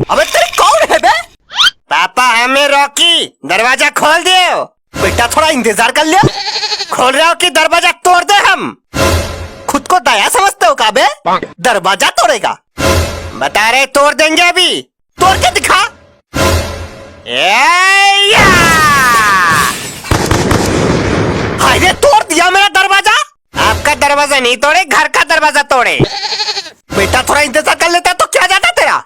अबे तेरे कौन है बे? पापा हमें रॉकी, दरवाजा खोल दियो। बेटा थोड़ा इंतजार कर लिया। खोल रहे हो कि दरवाजा तोड़ दे हम? खुद को दया समझते हो का बे? दरवाजा तोड़ेगा? बता रहे तोड़ देंगे अभी, तोड़ के दिखा। हाय रे, तोड़ दिया मेरा दरवाजा। आपका दरवाजा नहीं तोड़े, घर का दरवाजा तोड़े। बेटा थोड़ा इंतजार कर लेता तो क्या जाता तेरा?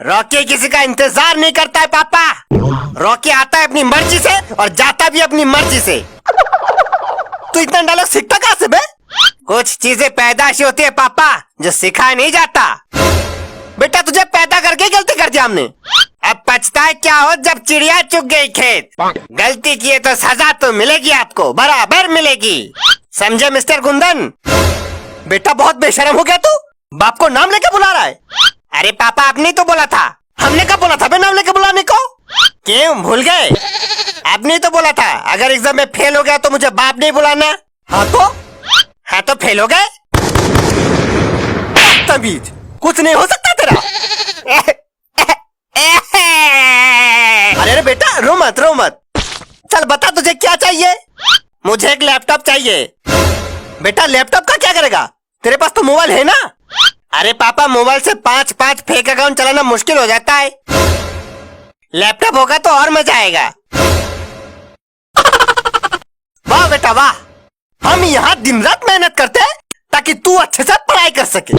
रॉकी किसी का इंतजार नहीं करता है पापा। रॉकी आता है अपनी मर्जी से और जाता भी अपनी मर्जी से। तू इतना डायलॉग सीखता कहाँ से बे? कुछ चीजें पैदाशी होती है पापा, जो सिखाया नहीं जाता। बेटा तुझे पैदा करके गलती कर दिया हमने। अब पछताए क्या हो जब चिड़िया चुग गई खेत। गलती की है तो सजा तो मिलेगी आपको, बराबर मिलेगी। समझे मिस्टर गुंदन? बेटा बहुत बेशरम हो गया तू, बाप को नाम लेके बुला रहा है। अरे पापा आपने ही तो बोला था। हमने कब बोला था बे नाम लेके बुलाने को? क्यों भूल गए? आपने ही तो बोला था अगर एग्जाम में फेल हो गया तो मुझे बाप नहीं बुलाना। हाँ तो फेल हो गए। तमीज, कुछ नहीं हो सकता तेरा। अरे बेटा रो मत रो मत। चल बता तुझे क्या चाहिए? मुझे एक लैपटॉप चाहिए। बेटा लैपटॉप का क्या करेगा? तेरे पास तो मोबाइल है ना। अरे पापा मोबाइल से 5 फेक अकाउंट चलाना मुश्किल हो जाता है। लैपटॉप होगा तो और मजा आएगा। वाह बेटा वाह, हम यहाँ दिन रात मेहनत करते हैं ताकि तू अच्छे से पढ़ाई कर सके,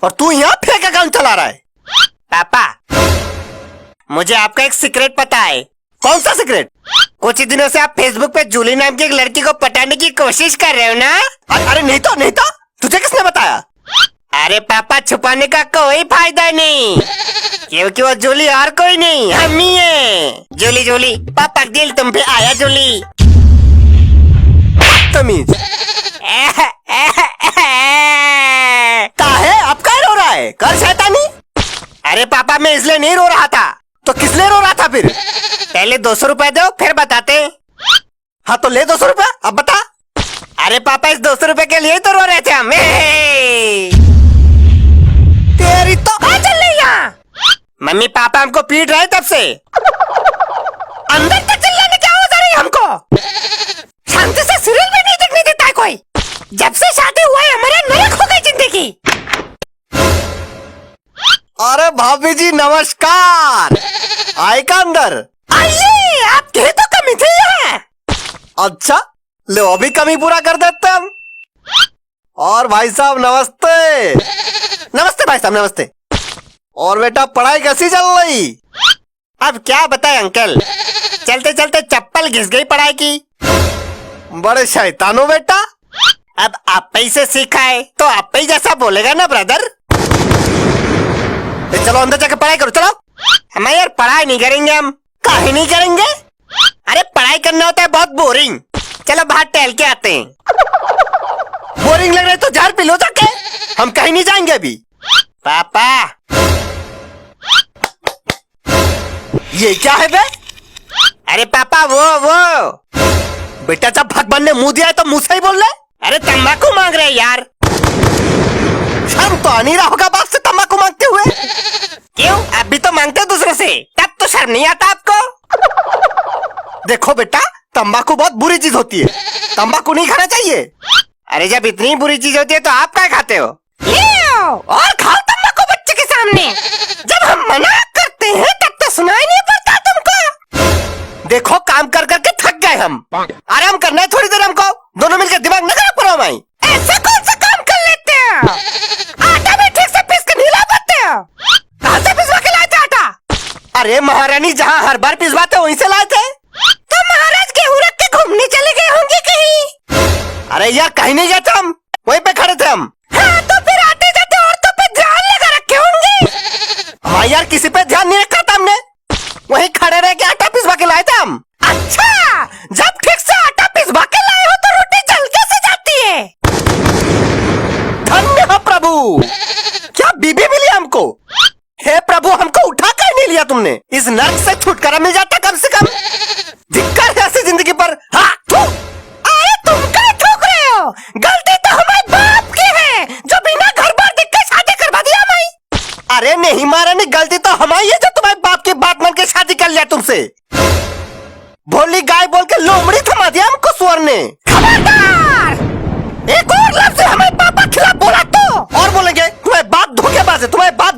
और तू यहाँ फेक अकाउंट चला रहा है। पापा मुझे आपका एक सीक्रेट पता है। कौन सा सीक्रेट? कुछ ही दिनों से आप फेसबुक पे जूली नाम की एक लड़की को पटाने की कोशिश कर रहे हो ना? अरे नहीं तो तुझे किसने बताया? अरे पापा छुपाने का कोई फायदा नहीं, क्योंकि वो जूली और कोई नहीं हम ही है। जूली पापा दिल तुम पे आया जूली। तमीज। काहे अब क्या रो रहा है? कर शैतानी। अरे पापा मैं इसलिए नहीं रो रहा था तो किस लिए रो रहा था फिर? पहले 200 रुपए दो फिर बताते। हाँ तो ले 200 रुपए, अब बता। अरे पापा इस 200 रुपए के लिए तो रो रहे थे हम। तेरी तो चल रही यहाँ। मम्मी पापा हमको पीट रहे तब से। अंदर तक चिल्लाने क्या हो जा रही हमको? शांति से सीरियल भी नहीं देखने देता है कोई। जब से शादी हुआ है हमारा नरक हो गई जिंदगी। अरे भाभी जी नमस्कार। आए का अंदर? आइए, आपके तो कमी थी यहाँ। अच्छा लो अभी कमी पूरा कर देते हम। और भाई साहब नमस्ते। नमस्ते भाई साहब नमस्ते। और बेटा पढ़ाई कैसी चल रही? अब क्या बताए अंकल, चलते चलते चप्पल घिस गई पढ़ाई की। बड़े शैतान हो बेटा। अब आप ही से सीखा है तो आप ही जैसा बोलेगा ना ब्रदर। चलो अंदर जाके पढ़ाई करो चलो। हमें यार पढ़ाई नहीं करेंगे हम। काहे नहीं करेंगे? अरे पढ़ाई करना होता है बहुत बोरिंग। चलो बाहर टहल के आते हैं। बोरिंग लग रहा है तो जहर पी लो जाके। हम कहीं नहीं जाएंगे अभी। पापा ये क्या है बे? अरे पापा वो बेटा जब भगवान ने मुंह दिया है तो मुंह से ही बोल रहे। अरे तंबाकू मांग रहे यार। शर्म तो आ नहीं रहा होगा बाप से तंबाकू मांगते हुए। क्यों अभी तो मांगते दूसरों से, तब तो शर्म नहीं आता आपको? देखो बेटा तंबाकू बहुत बुरी चीज होती है, तंबाकू नहीं खाना चाहिए। अरे जब इतनी बुरी चीज होती है तो आप क्या खाते हो? और खाओ तंबाकू बच्चे के सामने। जब हम मना करते हैं तब तो सुनाई नहीं पड़ता तुमको। देखो काम कर करके थक गए हम, आराम करना है थोड़ी देर हमको। दोनों मिलकर दिमाग न खराब करो भाई। ऐसा कौन सा काम कर लेते हो? आटा भी ठीक से पीस कर नहीं ला पाते हो? कहाँ से पिसवा के लाए थे आटा? अरे महारानी जहाँ हर बार पिसवाते वहीं से लाए थे। तो महाराज गेहूं रख के घूमने चले गए होंगे कहीं? अरे यार कहीं नहीं गए थे हम, वहीं पे खड़े थे हम। हाँ तो फिर आते जाते औरतों पे ध्यान लगा रखे होंगे। हाँ यार किसी पे ध्यान नहीं रखा था हमने, वहीं खड़े रह के आटा पिसवा के लाए थे हम। अच्छा जब ठीक से आटा पिसवा के लाए हो तो रोटी जल कैसे जाती है? धन्य हो प्रभु, क्या बीबी मिली हमको। हे प्रभु हमको उठा कर नहीं लिया तुमने, इस नर्क से छुटकारा मिल जाता कम से कम। धिक्कार है ऐसी जिंदगी पर। हाँ अरे तुम क्या ठोक रहे हो? गलती तो हमारे बाप की है जो बिना घर बार देख के शादी करवा दिया हमें। मारे नहीं मारे नहीं, गलती तो हमारी है जो तुम्हारे बाप की बात मान के शादी कर लिया तुमसे। भोली गाय बोल के लोमड़ी थमा दिया हमको स्वर ने। खबरदार एक और लफ्ज हमारे पापा खिलाफ बोला तो और बोलेंगे तुम्हारे बाप धोखेबाज है, तुम्हारे बाप